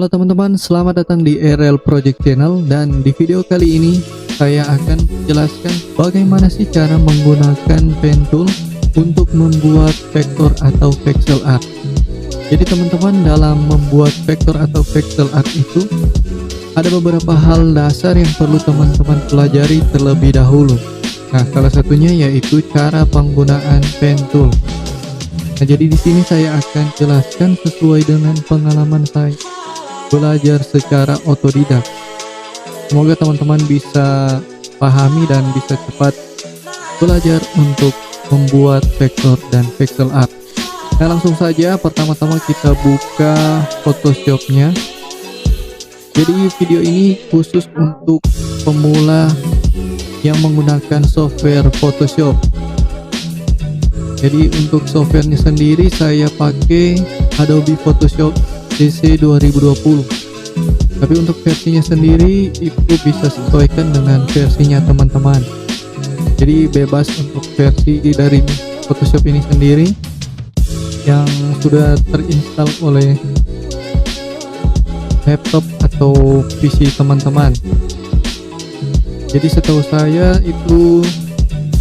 Halo teman-teman, selamat datang di RL Project Channel. Dan di video kali ini saya akan menjelaskan bagaimana sih cara menggunakan pen tool untuk membuat vektor atau pixel art. Jadi teman-teman, dalam membuat vektor atau pixel art itu ada beberapa hal dasar yang perlu teman-teman pelajari terlebih dahulu. Nah, salah satunya yaitu cara penggunaan pen tool. Nah, jadi di sini saya akan jelaskan sesuai dengan pengalaman saya belajar secara otodidak. Semoga teman-teman bisa pahami dan bisa cepat belajar untuk membuat vektor dan pixel art. Nah, langsung saja pertama-tama kita buka Photoshop-nya. Jadi video ini khusus untuk pemula yang menggunakan software Photoshop. Jadi untuk softwarenya sendiri saya pakai Adobe Photoshop CC 2020. Tapi untuk versinya sendiri itu bisa sesuaikan dengan versinya teman-teman. Jadi bebas untuk versi dari Photoshop ini sendiri yang sudah terinstall oleh laptop atau PC teman-teman. Jadi setahu saya itu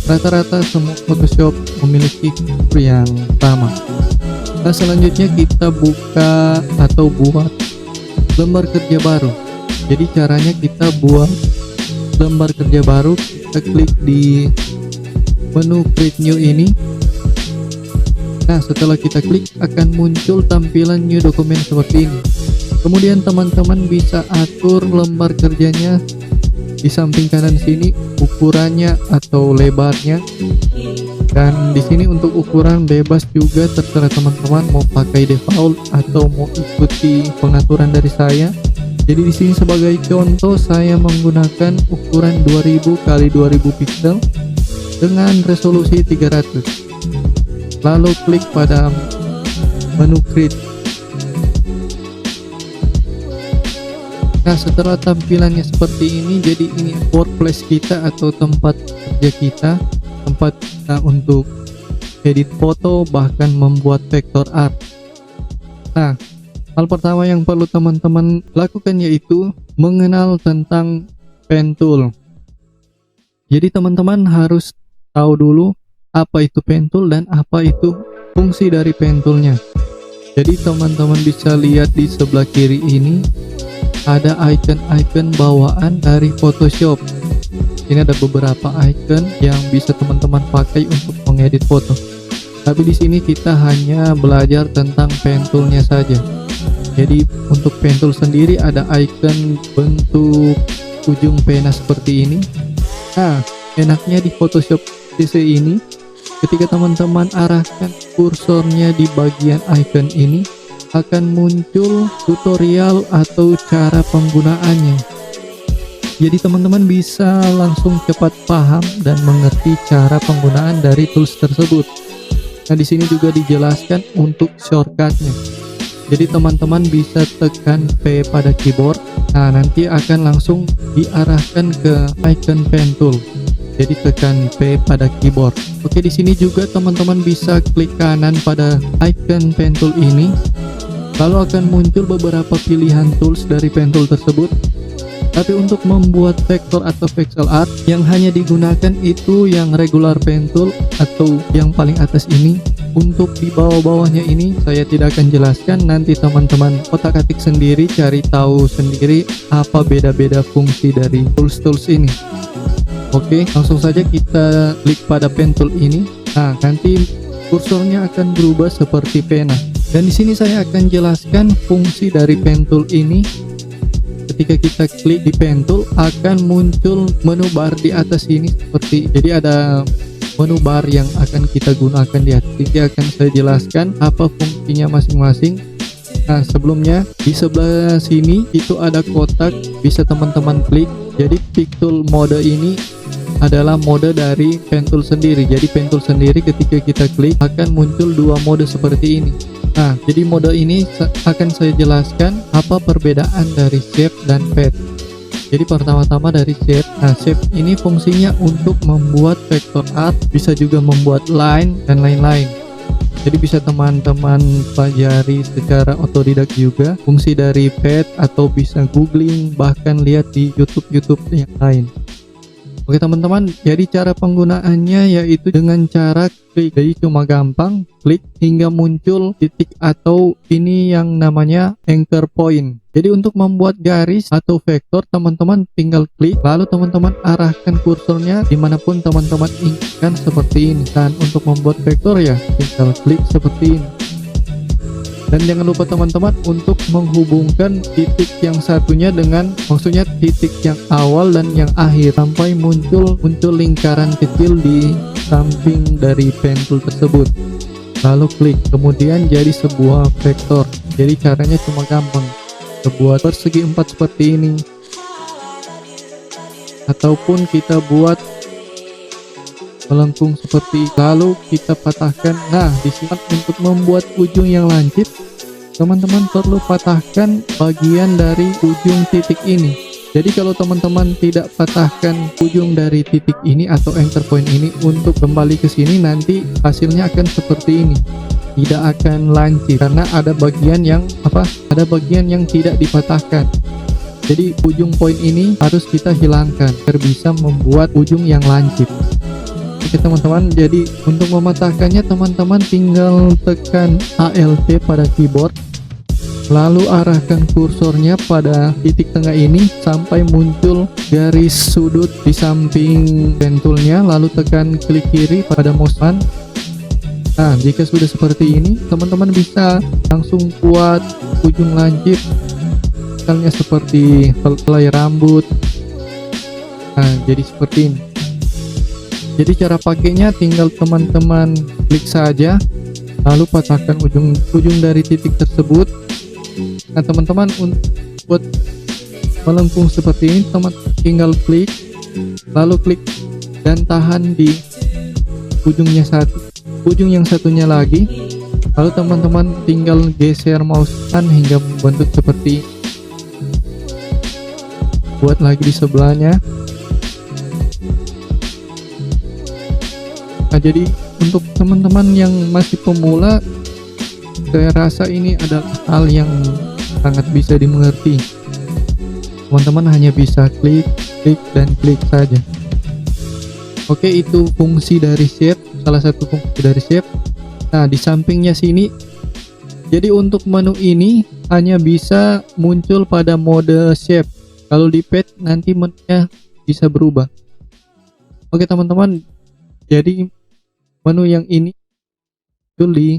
rata-rata semua Photoshop memiliki fitur yang sama. Nah, selanjutnya kita buka atau buat lembar kerja baru. Jadi caranya kita buat lembar kerja baru, kita klik di menu create new ini. Nah, setelah kita klik akan muncul tampilan new document seperti ini. Kemudian teman-teman bisa atur lembar kerjanya di samping kanan sini, ukurannya atau lebarnya. Dan di sini untuk ukuran bebas juga, terserah teman-teman mau pakai default atau mau ikuti pengaturan dari saya. Jadi di sini sebagai contoh saya menggunakan ukuran 2000 x 2000 pixel dengan resolusi 300. Lalu klik pada menu create. Nah, setelah tampilannya seperti ini, jadi ini workplace kita atau tempat kerja kita, tempat kita untuk edit foto bahkan membuat vektor art. Nah, hal pertama yang perlu teman-teman lakukan yaitu mengenal tentang pen tool. Jadi teman-teman harus tahu dulu apa itu pen tool dan apa itu fungsi dari pen toolnya. Jadi teman-teman bisa lihat di sebelah kiri ini ada icon-icon bawaan dari Photoshop. Ini ada beberapa icon yang bisa teman-teman pakai untuk mengedit foto. Tapi di sini kita hanya belajar tentang pen toolnya saja. Jadi untuk pen tool sendiri ada icon bentuk ujung pena seperti ini. Nah, enaknya di Photoshop CC ini, ketika teman-teman arahkan kursornya di bagian icon ini, akan muncul tutorial atau cara penggunaannya. Jadi teman-teman bisa langsung cepat paham dan mengerti cara penggunaan dari tools tersebut. Nah, di sini juga dijelaskan untuk shortcutnya. Jadi teman-teman bisa tekan P pada keyboard. Nah, nanti akan langsung diarahkan ke icon pen tool. Jadi tekan P pada keyboard. Oke, di sini juga teman-teman bisa klik kanan pada icon pen tool ini. Lalu akan muncul beberapa pilihan tools dari pen tool tersebut. Tapi untuk membuat vektor atau pixel art yang hanya digunakan itu yang regular pen tool atau yang paling atas ini. Untuk di bawah-bawahnya ini saya tidak akan jelaskan, nanti teman-teman otak-atik sendiri, cari tahu sendiri apa beda-beda fungsi dari tools-tools ini. Oke, langsung saja kita klik pada pen tool ini. Nah, nanti kursornya akan berubah seperti pena. Dan di sini saya akan jelaskan fungsi dari pen tool ini. Ketika kita klik di pen tool akan muncul menu bar di atas ini seperti, jadi ada menu bar yang akan kita gunakan di atas. Ini akan saya jelaskan apa fungsinya masing-masing. Nah, sebelumnya di sebelah sini itu ada kotak, bisa teman-teman klik. Jadi pick tool mode ini adalah mode dari pen tool sendiri. Jadi pen tool sendiri ketika kita klik akan muncul dua mode seperti ini. Nah, jadi mode ini akan saya jelaskan apa perbedaan dari shape dan pad. Jadi pertama-tama dari shape. Nah, shape ini fungsinya untuk membuat vektor art, bisa juga membuat line dan lain-lain. Jadi bisa teman-teman pelajari secara otodidak juga fungsi dari pad, atau bisa googling, bahkan lihat di YouTube yang lain. Oke teman-teman, jadi cara penggunaannya yaitu dengan cara klik. Jadi cuma gampang klik hingga muncul titik, atau ini yang namanya anchor point. Jadi untuk membuat garis atau vektor, teman-teman tinggal klik, lalu teman-teman arahkan kursornya dimanapun teman-teman inginkan seperti ini. Dan untuk membuat vektor ya tinggal klik seperti ini. Dan jangan lupa teman-teman untuk menghubungkan titik yang satunya dengan, maksudnya titik yang awal dan yang akhir, sampai muncul lingkaran kecil di samping dari pen tool tersebut. Lalu klik, kemudian jadi sebuah vektor. Jadi caranya cuma gampang, buat persegi 4 seperti ini, ataupun kita buat melengkung seperti, lalu kita patahkan. Nah, di sini untuk membuat ujung yang lancip, teman-teman perlu patahkan bagian dari ujung titik ini. Jadi kalau teman-teman tidak patahkan ujung dari titik ini atau anchor point ini untuk kembali ke sini, nanti hasilnya akan seperti ini, tidak akan lancip karena ada bagian yang tidak dipatahkan. Jadi ujung poin ini harus kita hilangkan agar bisa membuat ujung yang lancip. Oke teman-teman, jadi untuk mematahkannya teman-teman tinggal tekan Alt pada keyboard, lalu arahkan kursornya pada titik tengah ini sampai muncul garis sudut di samping pen toolnya, lalu tekan klik kiri pada mouse button. Nah, jika sudah seperti ini, teman-teman bisa langsung buat ujung lancip, misalnya seperti helai rambut. Nah, jadi seperti ini. Jadi cara pakainya tinggal teman-teman klik saja, lalu patahkan ujung dari titik tersebut. Nah teman-teman, untuk buat melengkung seperti ini, teman tinggal klik, lalu klik dan tahan di ujung yang satunya lagi, lalu teman-teman tinggal geser mouse hingga membentuk seperti ini. Buat lagi di sebelahnya. Nah, jadi untuk teman-teman yang masih pemula, saya rasa ini adalah hal yang sangat bisa dimengerti. Teman-teman hanya bisa klik dan klik saja. Oke, itu fungsi dari shape, salah satu fungsi dari shape. Nah, di sampingnya sini, jadi untuk menu ini hanya bisa muncul pada mode shape. Kalau di pad nanti menunya bisa berubah. Oke teman-teman, jadi menu yang ini itu di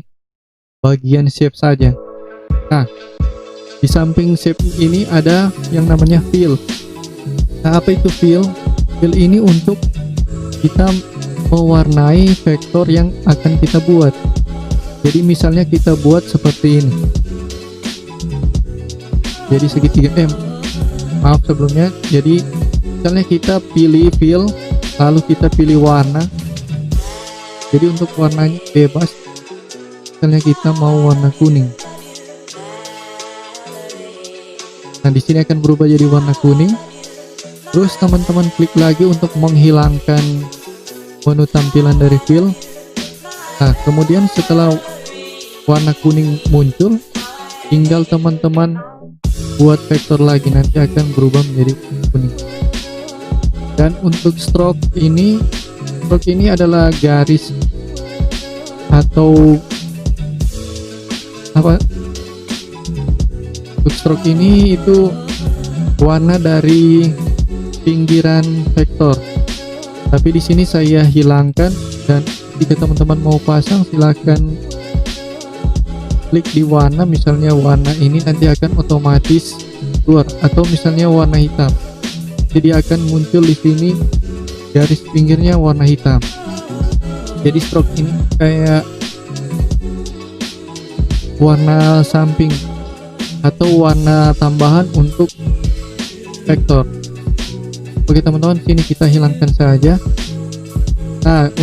bagian shape saja. Nah, di samping shape ini ada yang namanya fill. Nah, apa itu fill? Fill ini untuk kita mewarnai vektor yang akan kita buat. Jadi misalnya kita buat seperti ini. Jadi segitiga maaf sebelumnya. Jadi misalnya kita pilih fill, lalu kita pilih warna. Jadi untuk warnanya bebas, misalnya kita mau warna kuning. Nah, di sini akan berubah jadi warna kuning. Terus teman-teman klik lagi untuk menghilangkan menu tampilan dari fill. Nah, kemudian setelah warna kuning muncul, tinggal teman-teman buat vektor lagi, nanti akan berubah menjadi kuning. Dan untuk stroke ini adalah garis atau apa? Untuk stroke ini itu warna dari pinggiran vektor. Tapi di sini saya hilangkan, dan jika teman-teman mau pasang silahkan klik di warna, misalnya warna ini nanti akan otomatis keluar, atau misalnya warna hitam. Jadi akan muncul di sini garis pinggirnya warna hitam. Jadi stroke ini kayak warna samping atau warna tambahan untuk vektor. Oke teman-teman, sini kita hilangkan saja. Nah,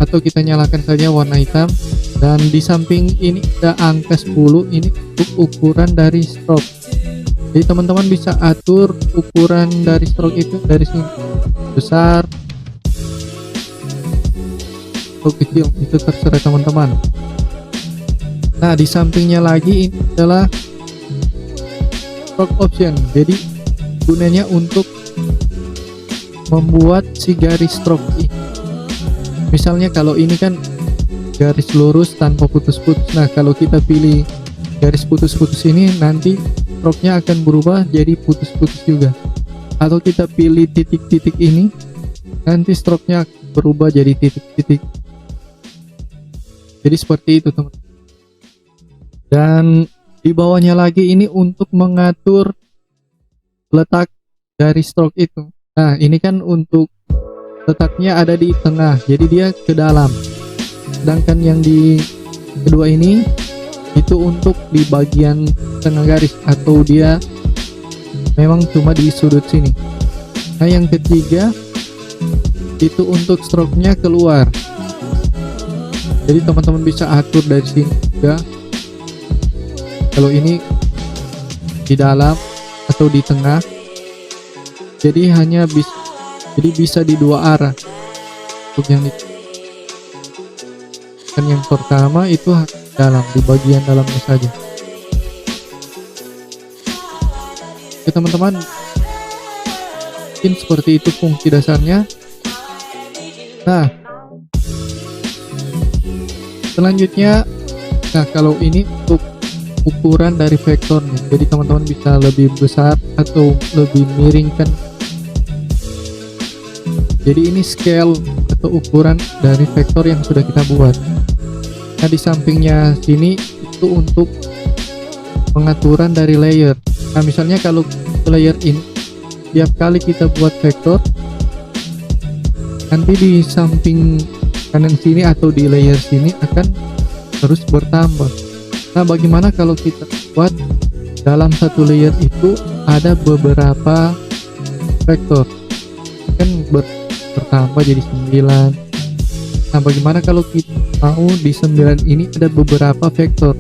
atau kita nyalakan saja warna hitam. Dan di samping ini ada angka 10, ini untuk ukuran dari stroke. Jadi teman-teman bisa atur ukuran dari stroke itu dari sini, besar, atau kecil, itu terserah teman-teman. Nah, di sampingnya lagi ini adalah stroke option. Jadi gunanya untuk membuat si garis stroke ini. Misalnya kalau ini kan garis lurus tanpa putus-putus. Nah, kalau kita pilih garis putus-putus ini, nanti stroke-nya akan berubah jadi putus-putus juga. Atau kita pilih titik-titik ini, nanti stroke-nya berubah jadi titik-titik. Jadi seperti itu, teman-teman. Dan di bawahnya lagi ini untuk mengatur letak dari stroke itu. Nah, ini kan untuk letaknya ada di tengah, jadi dia ke dalam. Sedangkan yang di kedua ini itu untuk di bagian tengah garis, atau dia memang cuma di sudut sini. Nah, yang ketiga itu untuk stroke-nya keluar. Jadi teman-teman bisa atur dari sini juga. Kalau ini di dalam atau di tengah, jadi bisa di dua arah. Untuk yang dan yang pertama itu dalam, di bagian dalamnya saja. Oke teman-teman, mungkin seperti itu fungsi dasarnya. Nah, selanjutnya, kalau ini untuk ukuran dari vektornya, jadi teman-teman bisa lebih besar atau lebih miringkan. Jadi ini scale atau ukuran dari vektor yang sudah kita buat. Nah, di sampingnya sini itu untuk pengaturan dari layer. Nah, misalnya kalau layer ini tiap kali kita buat vektor, nanti di samping kanan sini atau di layer sini akan terus bertambah. Nah, bagaimana kalau kita buat dalam satu layer itu ada beberapa vektor, kan bertambah jadi 9. Nah, bagaimana kalau kita mau di 9 ini ada beberapa vektor?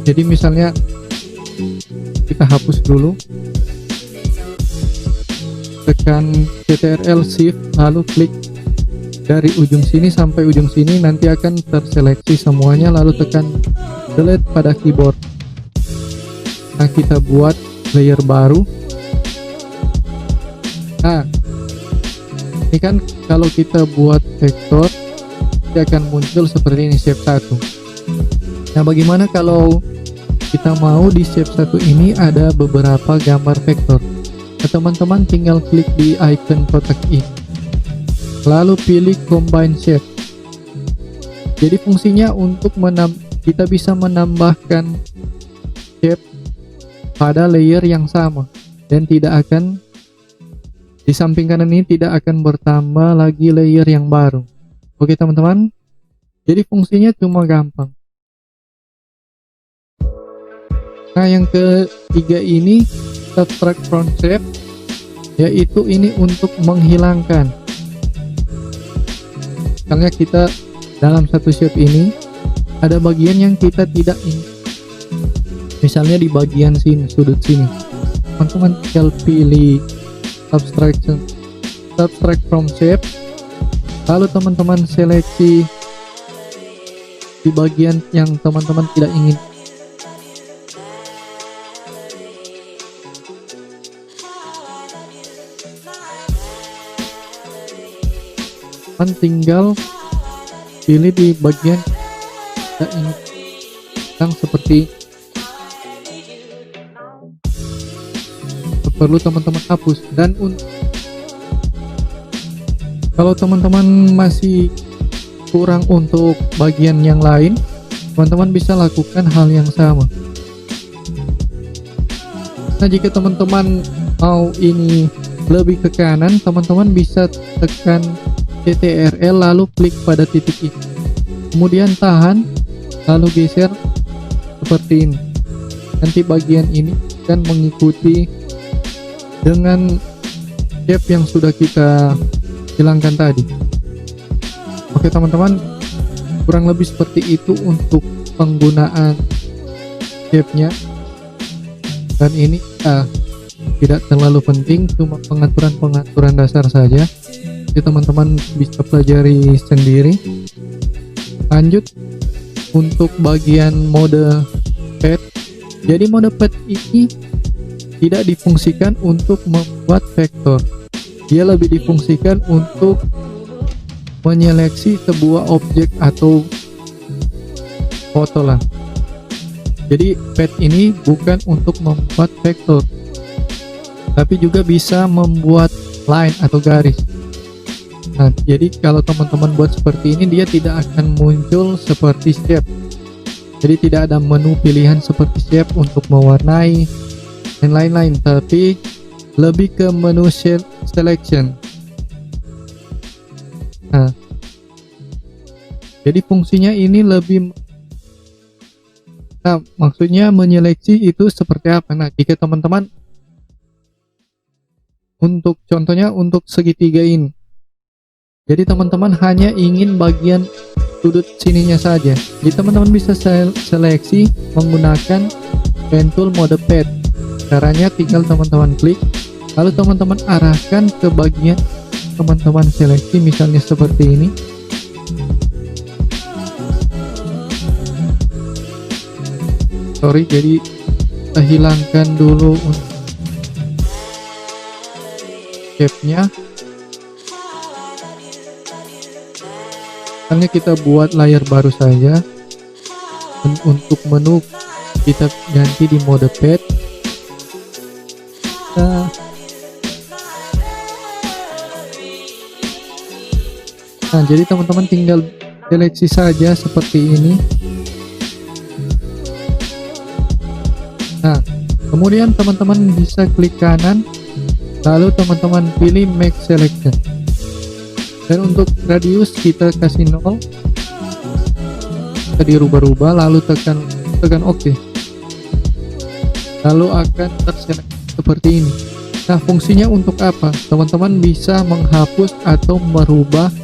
Jadi misalnya kita hapus dulu, tekan Ctrl Shift lalu klik dari ujung sini sampai ujung sini, nanti akan terseleksi semuanya, lalu tekan delete pada keyboard. Nah, kita buat layer baru. Nah, ini kan kalau kita buat vektor, dia akan muncul seperti ini, shape 1. Nah, bagaimana kalau kita mau di shape 1 ini ada beberapa gambar vektor? Nah, teman-teman tinggal klik di icon kotak ini, lalu pilih combine shape. Jadi fungsinya untuk kita bisa menambahkan shape pada layer yang sama, dan tidak akan di samping kanan ini tidak akan bertambah lagi layer yang baru. Oke teman-teman, jadi fungsinya cuma gampang. Nah, yang ketiga ini subtract from shape, yaitu ini untuk menghilangkan. Misalnya kita dalam satu shape ini ada bagian yang kita tidak ingin, misalnya di bagian sini, sudut sini, teman-teman tinggal pilih subtract from shape, lalu teman-teman seleksi di bagian yang teman-teman tidak ingin. Tinggal pilih di bagian yang seperti perlu teman-teman hapus. Dan kalau teman-teman masih kurang untuk bagian yang lain, teman-teman bisa lakukan hal yang sama. Nah, jika teman-teman mau ini lebih ke kanan, teman-teman bisa tekan Ctrl lalu klik pada titik ini, kemudian tahan lalu geser seperti ini. Nanti bagian ini akan mengikuti dengan shape yang sudah kita hilangkan tadi. Oke teman-teman, kurang lebih seperti itu untuk penggunaan shape-nya, dan ini tidak terlalu penting, cuma pengaturan dasar saja. Jadi teman-teman bisa pelajari sendiri. Lanjut untuk bagian mode pad. Jadi mode pad ini tidak difungsikan untuk membuat vektor, dia lebih difungsikan untuk menyeleksi sebuah objek atau foto lah. Jadi pad ini bukan untuk membuat vektor, tapi juga bisa membuat line atau garis. Nah, jadi kalau teman-teman buat seperti ini, dia tidak akan muncul seperti shape. Jadi tidak ada menu pilihan seperti shape untuk mewarnai dan lain-lain, tapi lebih ke menu selection. Nah, jadi fungsinya ini lebih, nah maksudnya menyeleksi itu seperti apa. Nah, jika teman-teman untuk contohnya untuk segitiga ini, jadi teman-teman hanya ingin bagian sudut sininya saja, jadi teman-teman bisa seleksi menggunakan pen tool mode pad. Caranya tinggal teman-teman klik, lalu teman-teman arahkan ke bagian teman-teman seleksi, misalnya seperti ini. Sorry, jadi kita hilangkan dulu untuk shape-nya. Hanya kita buat layar baru saja. Dan untuk menu kita ganti di mode pad. Nah, jadi teman-teman tinggal seleksi saja seperti ini. Nah, kemudian teman-teman bisa klik kanan, lalu teman-teman pilih make selection. Dan untuk radius kita kasih 0, kita dirubah-rubah, lalu tekan OK, lalu akan terseleksi seperti ini. Nah, fungsinya untuk apa? Teman-teman bisa menghapus atau merubah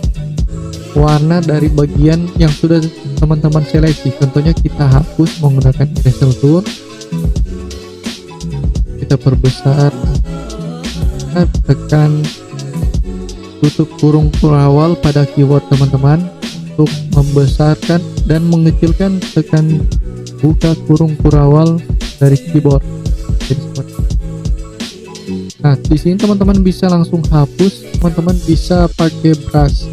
warna dari bagian yang sudah teman-teman seleksi. Contohnya kita hapus menggunakan eraser tool, kita perbesar, kita tekan tutup kurung awal pada keyword teman-teman. Untuk membesarkan dan mengecilkan, tekan buka kurung awal dari keyboard. Jadi seperti itu. Nah, di sini teman-teman bisa langsung hapus, teman-teman bisa pakai brush.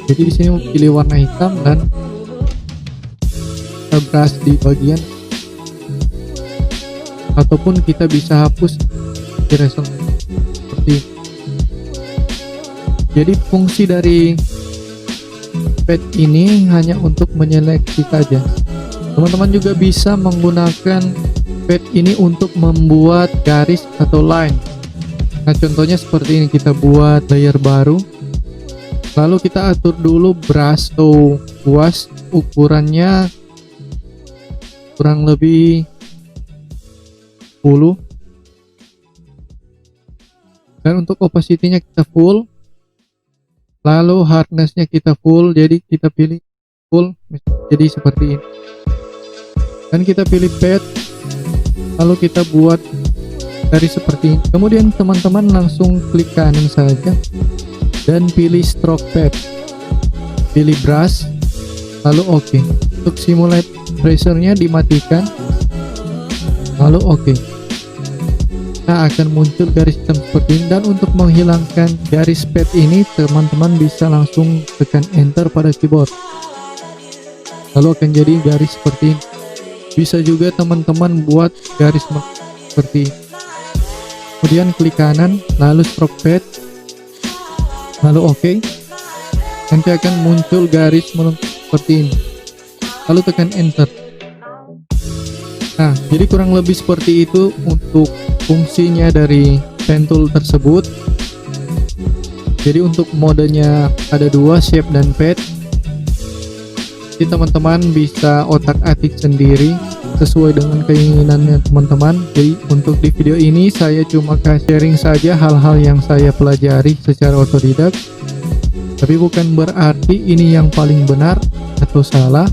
Jadi di sini pilih warna hitam dan kita brush di bagian, ataupun kita bisa hapus di result seperti ini. Jadi fungsi dari pad ini hanya untuk menyeleksi saja. Teman-teman juga bisa menggunakan pad ini untuk membuat garis atau line. Nah, contohnya seperti ini, kita buat layer baru, lalu kita atur dulu brush atau kuas, ukurannya kurang lebih 10, dan untuk opacity-nya kita full, lalu hardness-nya kita full, jadi kita pilih full, jadi seperti ini. Dan kita pilih pad, lalu kita buat garis seperti ini. Kemudian teman-teman langsung klik kanan saja dan pilih stroke pad, pilih brush, lalu OK. Untuk simulate pressure-nya dimatikan, lalu OK. Nah, akan muncul garis hitam seperti ini. Dan untuk menghilangkan garis pad ini, teman-teman bisa langsung tekan enter pada keyboard, lalu akan jadi garis seperti ini. Bisa juga teman-teman buat garis seperti ini. Kemudian klik kanan, lalu stroke pad, lalu OK. Nanti akan muncul garis seperti ini, lalu tekan enter. Nah, jadi kurang lebih seperti itu untuk fungsinya dari pen tool tersebut. Jadi untuk modenya ada dua, shape dan pad. Jadi teman-teman bisa otak-atik sendiri sesuai dengan keinginannya teman-teman. Jadi untuk di video ini saya cuma sharing saja hal-hal yang saya pelajari secara otodidak, tapi bukan berarti ini yang paling benar atau salah.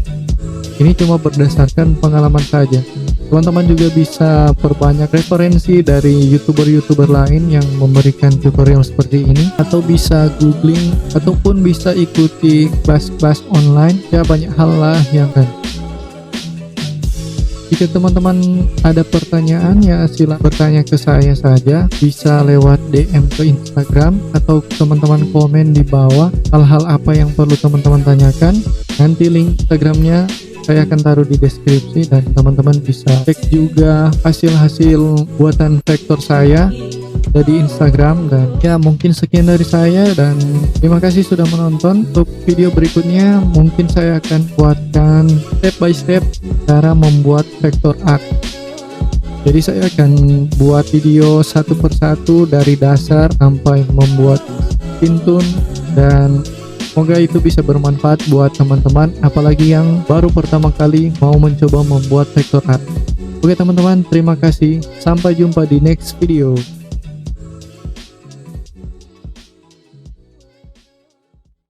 Ini cuma berdasarkan pengalaman saja. Teman-teman juga bisa perbanyak referensi dari youtuber-youtuber lain yang memberikan tutorial seperti ini, atau bisa googling ataupun bisa ikuti kelas-kelas online. Ya banyak hal lah yang kan. Jika teman-teman ada pertanyaan ya silahkan bertanya ke saya saja, bisa lewat DM ke Instagram atau teman-teman komen di bawah hal-hal apa yang perlu teman-teman tanyakan. Nanti link Instagramnya saya akan taruh di deskripsi dan teman-teman bisa cek juga hasil-hasil buatan vektor saya di Instagram. Dan ya mungkin sekian dari saya dan terima kasih sudah menonton. Untuk video berikutnya mungkin saya akan buatkan step by step cara membuat vektor arc. Jadi saya akan buat video satu persatu dari dasar sampai membuat pintun, dan semoga itu bisa bermanfaat buat teman-teman apalagi yang baru pertama kali mau mencoba membuat vektor arc. Oke teman-teman, terima kasih, sampai jumpa di next video.